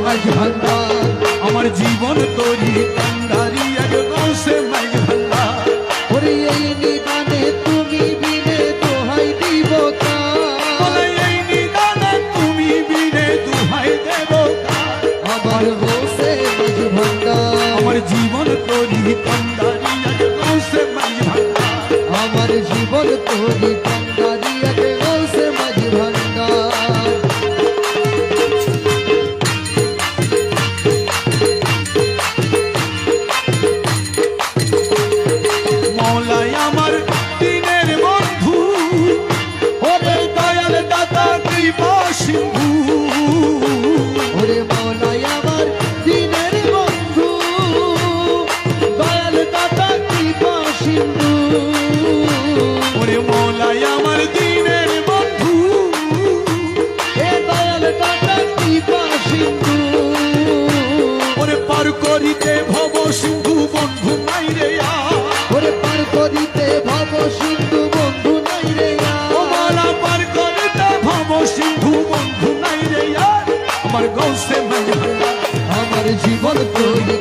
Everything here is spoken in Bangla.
মাঝ ভান্ডার আমার জীবন তরি কান্ডারি এক গৌসে মাঝ ভান্ডার ওরে এই নিদানে তুমি বিনে দোহাই দিব বলে এই নিদানে তুমি বিনে দুহাই দেব আমার গৌসে মাঝ ভান্ডার আমার জীবন তরি কান্ডারি এক গৌসে মাঝ ভান্ডার আমার জীবন তোরি কান্ডারি এক গৌসে মাঝ ভান্ডার মৌলাই আমার দিনের বন্ধু ওরে দয়াল দাতা কৃপা সিন্ধু ওরে মৌলাই আমার দিনের বন্ধু দয়াল দাতা কৃপা সিন্ধু ওরে মৌলাই আমার দিনের বন্ধু এ দয়াল দাতা কৃপা সিন্ধু ওরে পার করিতে ভব সিন্ধু বন্ধু নাই রে ওরে পার করিতে ভব সিন্ধু বন্ধু নাই রে ও মালা পার করিতে ভব সিন্ধু বন্ধু নাই রে আমার গৌসে মাঝ ভান্ডার আমার জীবন তোরি